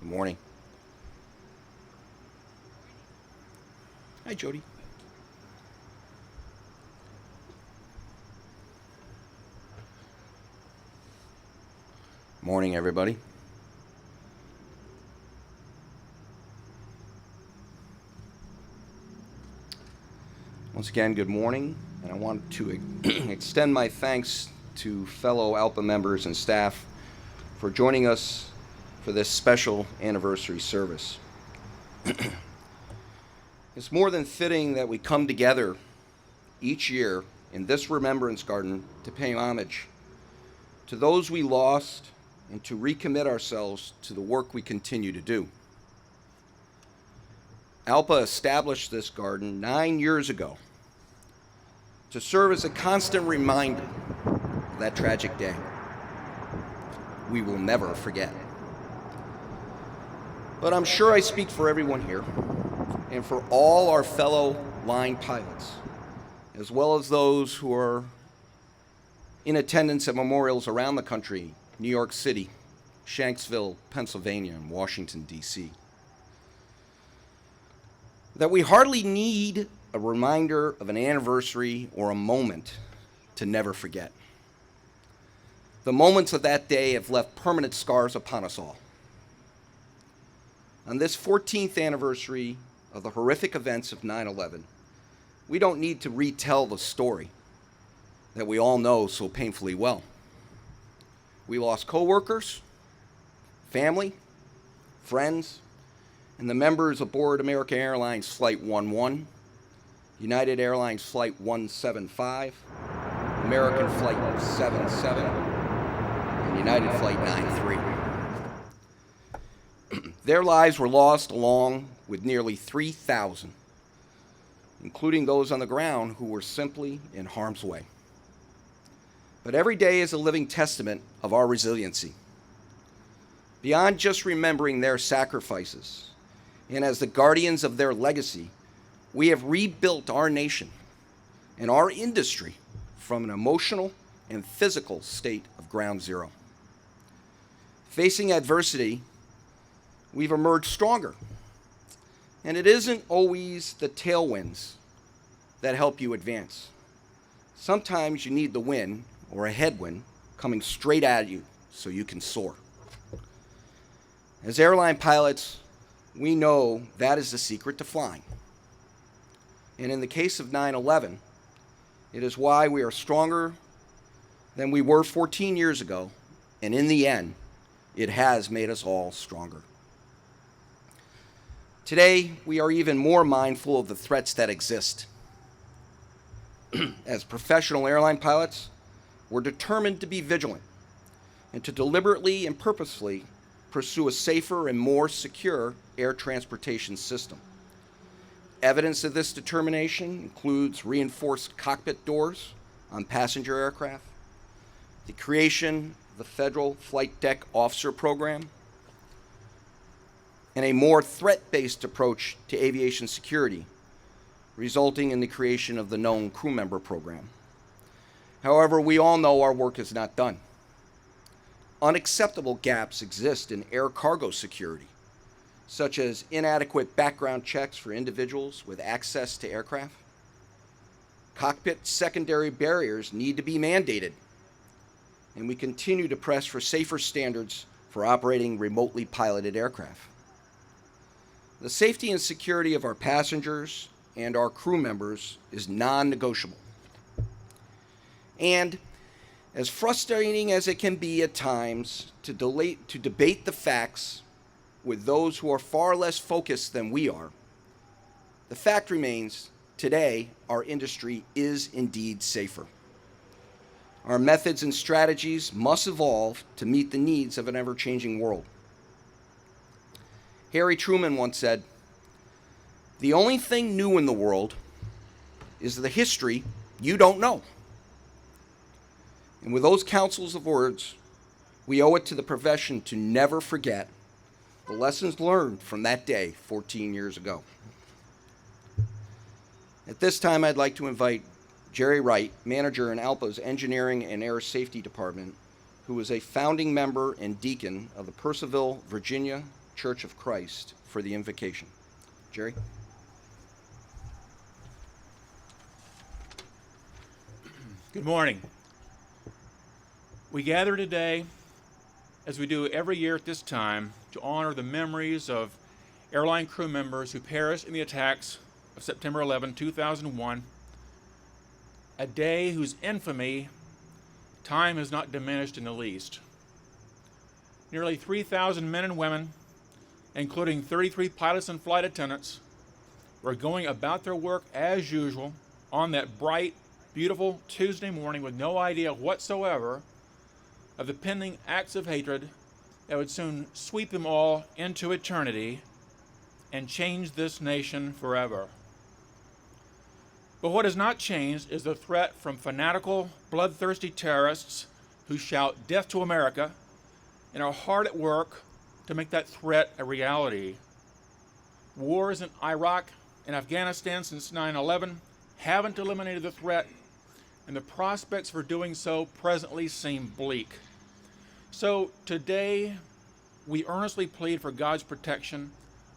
Morning. Hi, Jody. Morning, everybody. Once again, good morning, and I want to extend my thanks to fellow ALPA members and staff for joining us for this special anniversary service. It's more than fitting that we come together each year in this Remembrance Garden to pay homage to those we lost and to recommit ourselves to the work we continue to do. ALPA established this garden 9 years ago to serve as a constant reminder of that tragic day. We will never forget. But I'm sure I speak for everyone here and for all our fellow line pilots, as well as those who are in attendance at memorials around the country, New York City, Shanksville, Pennsylvania, and Washington, D.C., that we hardly need a reminder of an anniversary or a moment to never forget. The moments of that day have left permanent scars upon us all. On this 14th anniversary of the horrific events of 9/11, we don't need to retell the story that we all know so painfully well. We lost coworkers, family, friends, and the members aboard American Airlines Flight 11, United Airlines Flight 175, American Flight 77, and United Flight 93. Their lives were lost along with nearly 3,000, including those on the ground who were simply in harm's way. But every day is a living testament of our resiliency. Beyond just remembering their sacrifices, and as the guardians of their legacy, we have rebuilt our nation and our industry from an emotional and physical state of ground zero. Facing adversity, we've emerged stronger. And it isn't always the tailwinds that help you advance. Sometimes you need the wind or a headwind coming straight at you so you can soar. As airline pilots, we know that is the secret to flying. And in the case of 9/11, it is why we are stronger than we were 14 years ago, and in the end, it has made us all stronger. Today, we are even more mindful of the threats that exist. As professional airline pilots, we're determined to be vigilant and to deliberately and purposefully pursue a safer and more secure air transportation system. Evidence of this determination includes reinforced cockpit doors on passenger aircraft, the creation of the Federal Flight Deck Officer Program, and a more threat-based approach to aviation security, resulting in the creation of the Known Crew Member Program. However, we all know our work is not done. Unacceptable gaps exist in air cargo security, such as inadequate background checks for individuals with access to aircraft. Cockpit secondary barriers need to be mandated, and we continue to press for safer standards for operating remotely piloted aircraft. The safety and security of our passengers and our crew members is non-negotiable. And as frustrating as it can be at times to debate the facts with those who are far less focused than we are, the fact remains, today our industry is indeed safer. Our methods and strategies must evolve to meet the needs of an ever-changing world. Harry Truman once said, "The only thing new in the world is the history you don't know." And with those counsels of words, we owe it to the profession to never forget the lessons learned from that day 14 years ago. At this time, I'd like to invite Jerry Wright, manager in ALPA's Engineering and Air Safety Department, who is a founding member and deacon of the Purcellville, Virginia Church of Christ for the invocation. Jerry? Good morning. We gather today, as we do every year at this time, to honor the memories of airline crew members who perished in the attacks of September 11, 2001, a day whose infamy time has not diminished in the least. Nearly 3,000 men and women, including 33 pilots and flight attendants, were going about their work as usual on that bright, beautiful Tuesday morning with no idea whatsoever of the pending acts of hatred that would soon sweep them all into eternity and change this nation forever. But what has not changed is the threat from fanatical, bloodthirsty terrorists who shout death to America and are hard at work to make that threat a reality. Wars in Iraq and Afghanistan since 9/11 haven't eliminated the threat, and the prospects for doing so presently seem bleak. So today, we earnestly plead for God's protection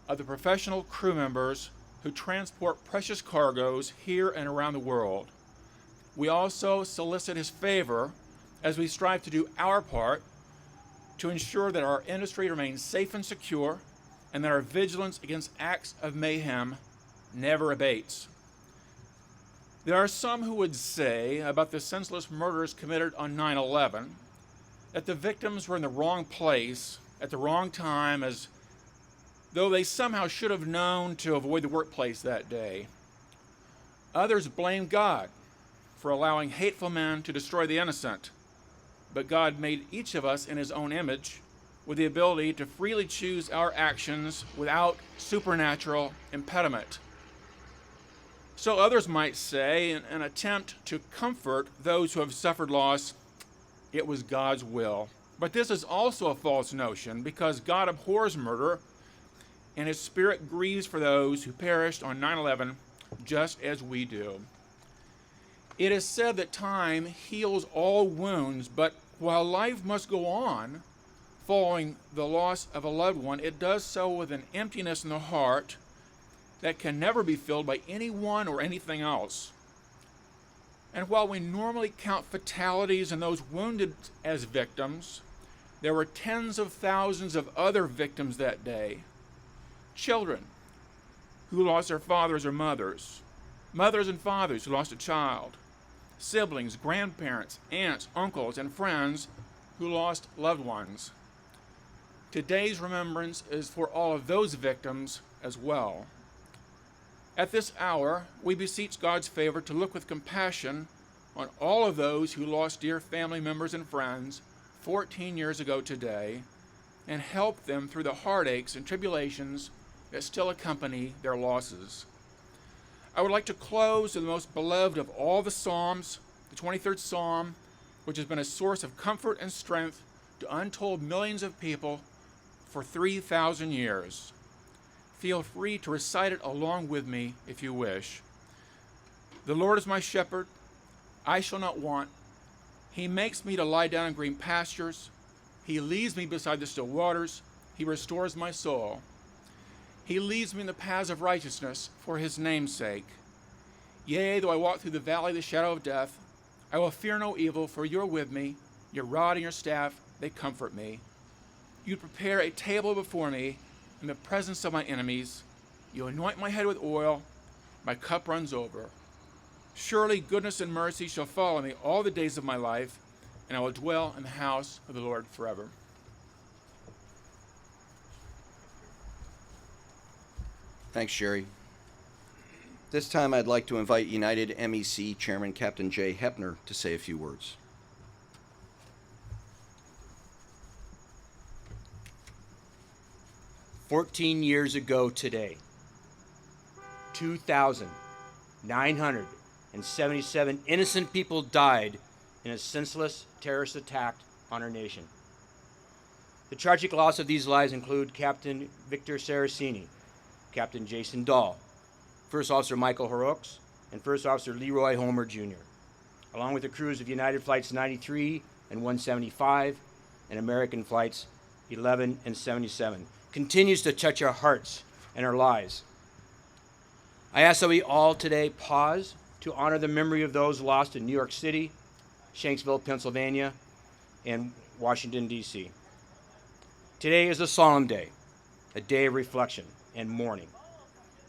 of the professional crew members who transport precious cargoes here and around the world. We also solicit His favor as we strive to do our part to ensure that our industry remains safe and secure and that our vigilance against acts of mayhem never abates. There are some who would say about the senseless murders committed on 9/11 that the victims were in the wrong place at the wrong time, as though they somehow should have known to avoid the workplace that day. Others blame God for allowing hateful men to destroy the innocent, but God made each of us in His own image with the ability to freely choose our actions without supernatural impediment. So others might say, in an attempt to comfort those who have suffered loss, it was God's will. But this is also a false notion, because God abhors murder, and His Spirit grieves for those who perished on 9/11 just as we do. It is said that time heals all wounds, but while life must go on following the loss of a loved one, it does so with an emptiness in the heart that can never be filled by anyone or anything else. And while we normally count fatalities and those wounded as victims, there were tens of thousands of other victims that day. Children who lost their fathers or mothers, mothers and fathers who lost a child, siblings, grandparents, aunts, uncles, and friends who lost loved ones. Today's remembrance is for all of those victims as well. At this hour, we beseech God's favor to look with compassion on all of those who lost dear family members and friends 14 years ago today, and help them through the heartaches and tribulations that still accompany their losses. I would like to close with the most beloved of all the Psalms, the 23rd Psalm, which has been a source of comfort and strength to untold millions of people for 3,000 years. Feel free to recite it along with me if you wish. The Lord is my shepherd, I shall not want. He makes me to lie down in green pastures. He leads me beside the still waters. He restores my soul. He leads me in the paths of righteousness for His name's sake. Yea, though I walk through the valley of the shadow of death, I will fear no evil, for you are with me. Your rod and your staff, they comfort me. You prepare a table before me in the presence of my enemies. You anoint my head with oil. My cup runs over. Surely goodness and mercy shall follow me all the days of my life, and I will dwell in the house of the Lord forever. Thanks, Jerry. This time I'd like to invite United MEC Chairman Captain Jay Hepner to say a few words. "14 years ago today, 2,977 innocent people died in a senseless terrorist attack on our nation. The tragic loss of these lives include Captain Victor Saraceni, Captain Jason Dahl, First Officer Michael Horrocks, and First Officer Leroy Homer Jr., along with the crews of United Flights 93 and 175 and American Flights 11 and 77. continues to touch our hearts and our lives. I ask that we all today pause to honor the memory of those lost in New York City, Shanksville, Pennsylvania, and Washington, D.C. Today is a solemn day, a day of reflection and mourning.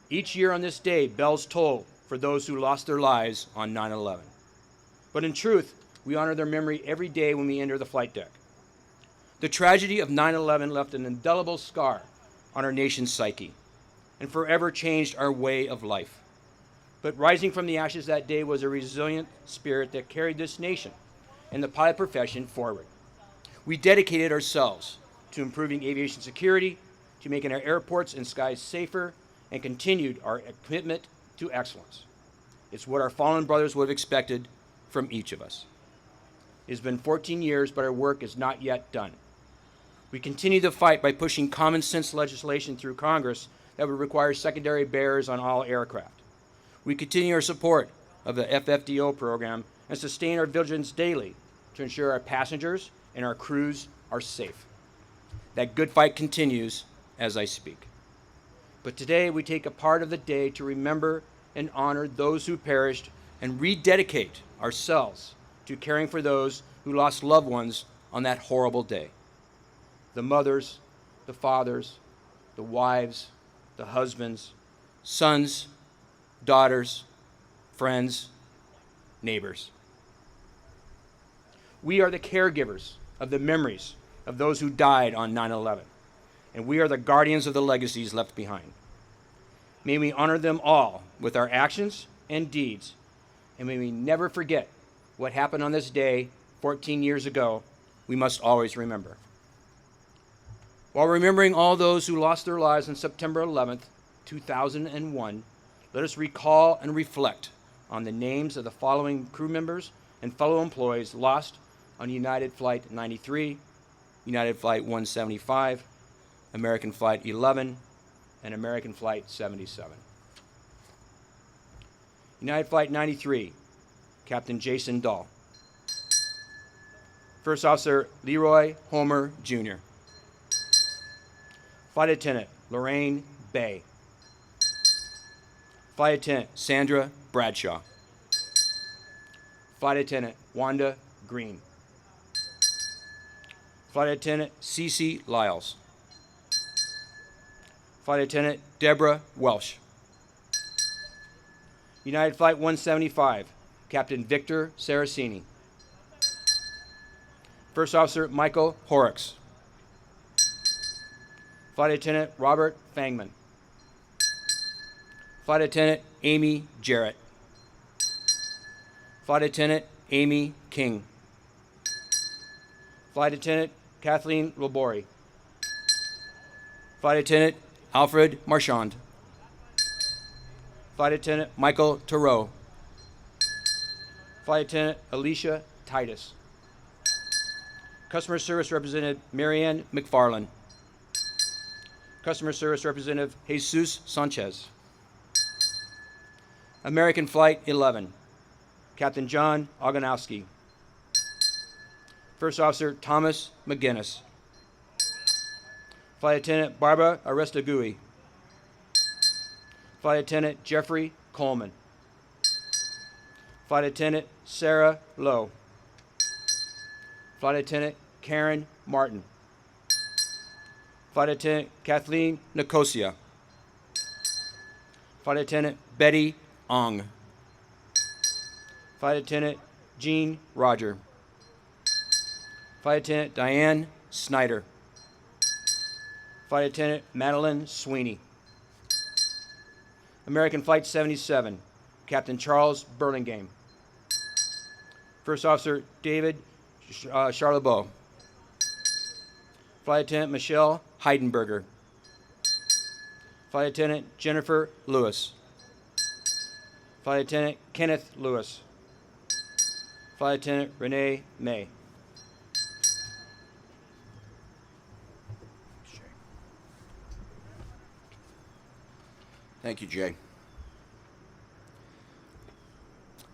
Each year on this day, bells toll for those who lost their lives on 9/11. But in truth, we honor their memory every day when we enter the flight deck. The tragedy of 9/11 left an indelible scar on our nation's psyche and forever changed our way of life. But rising from the ashes that day was a resilient spirit that carried this nation and the pilot profession forward. We dedicated ourselves to improving aviation security, to making our airports and skies safer, and continued our commitment to excellence. It's what our fallen brothers would have expected from each of us. It's been 14 years, but our work is not yet done. We continue the fight by pushing common sense legislation through Congress that would require secondary bearers on all aircraft. We continue our support of the FFDO program and sustain our vigilance daily to ensure our passengers and our crews are safe. That good fight continues as I speak. But today we take a part of the day to remember and honor those who perished and rededicate ourselves to caring for those who lost loved ones on that horrible day. The mothers, the fathers, the wives, the husbands, sons, daughters, friends, neighbors. We are the caregivers of the memories of those who died on 9/11, and we are the guardians of the legacies left behind. May we honor them all with our actions and deeds, and may we never forget what happened on this day 14 years ago. We must always remember. While remembering all those who lost their lives on September 11th, 2001, let us recall and reflect on the names of the following crew members and fellow employees lost on United Flight 93, United Flight 175, American Flight 11, and American Flight 77. United Flight 93, Captain Jason Dahl. First Officer Leroy Homer, Jr. Flight Attendant Lorraine Bay. Flight Attendant Sandra Bradshaw. Flight Attendant Wanda Green. Flight Attendant Cece Lyles. Flight Attendant Deborah Welsh. United Flight 175, Captain Victor Saracini. First Officer Michael Horrocks. Flight Attendant Robert Fangman. Flight Attendant Amy Jarrett. Flight Attendant Amy King. Flight Attendant Kathleen Labori. Flight Attendant Alfred Marchand. Flight Attendant Michael Thoreau. Flight Attendant Alicia Titus. Customer Service Representative Marianne McFarland. Customer Service Representative Jesus Sanchez. American Flight 11, Captain John Oganowski. First Officer Thomas McGinnis. Flight Attendant Barbara Arestagui. Flight Attendant Jeffrey Coleman. Flight Attendant Sarah Lowe. Flight Attendant Karen Martin. Flight Attendant Kathleen Nicosia. Flight Attendant Betty Ong. Flight Attendant Jean Roger. Flight Attendant Diane Snyder. Flight Attendant Madeline Sweeney. American Flight 77, Captain Charles Burlingame. First Officer David Charlebois. Flight Attendant Michelle Heidenberger. Flight Attendant Jennifer Lewis. Flight Attendant Kenneth Lewis. Flight Attendant Renee May. Thank you, Jay.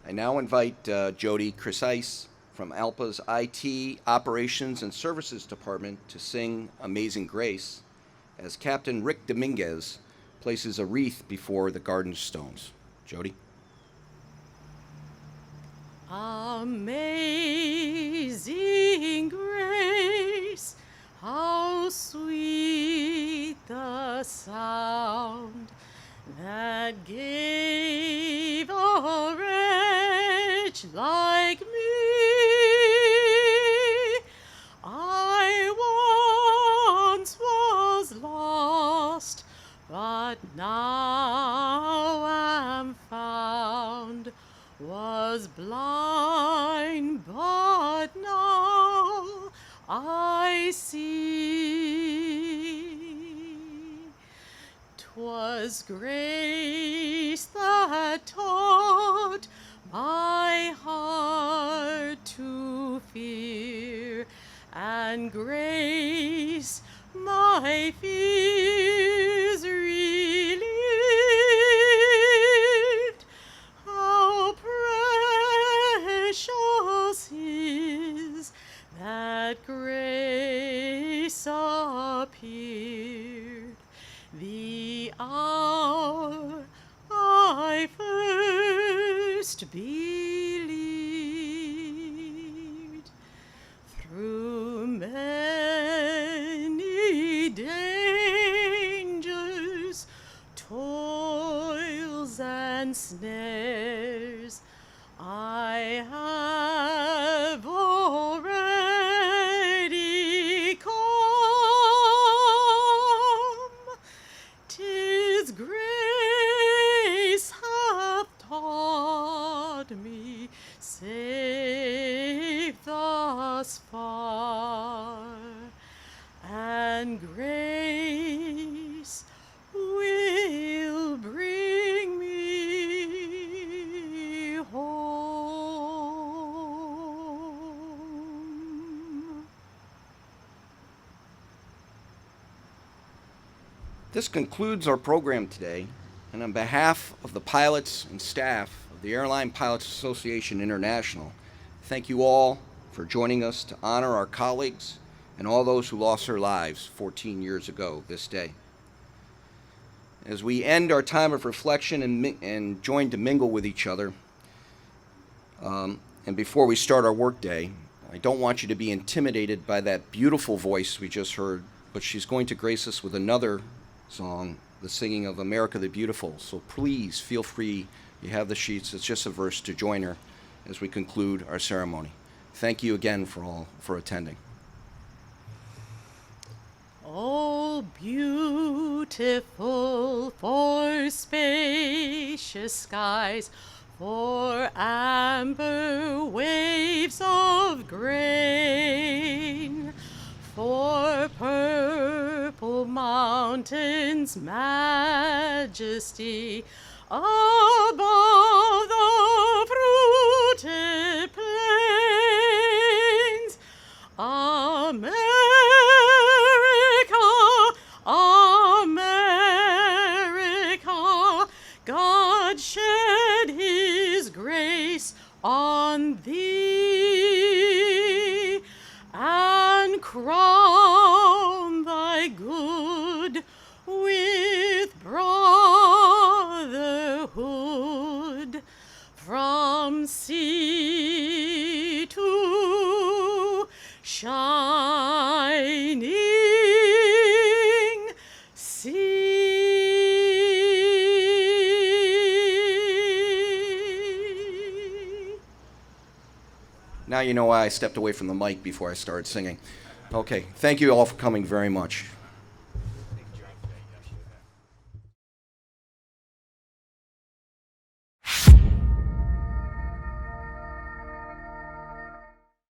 I now invite Jody Crisais from ALPA's IT Operations and Services Department to sing Amazing Grace, as Captain Rick Dominguez places a wreath before the garden stones. Jody? Amazing grace, how sweet the sound that gave a wretch like me. I once was lost, but now am found, was blind, but now I see. 'Twas grace that taught my heart to fear, and grace my fears relieved. How precious is that grace appeared, the hour I first believed. Through many dangers, toils and snares, I have already come. 'Tis grace hath taught me safe thus far, and grace will bring me home. This concludes our program today, and on behalf of the pilots and staff of the Airline Pilots Association International, thank you all for joining us to honor our colleagues and all those who lost their lives 14 years ago this day. As we end our time of reflection and join to mingle with each other, and before we start our workday, I don't want you to be intimidated by that beautiful voice we just heard, but she's going to grace us with another song, the singing of America the Beautiful. So please feel free, you have the sheets, it's just a verse, to join her as we conclude our ceremony. Thank you again for attending. Oh, beautiful for spacious skies, for amber waves of grain, for purple mountains' majesty, above the fruited plains. America, America, God shed his grace on thee, and crown thy good with brotherhood, from sea to shining sea. Now you know why I stepped away from the mic before I started singing. Okay, thank you all for coming very much.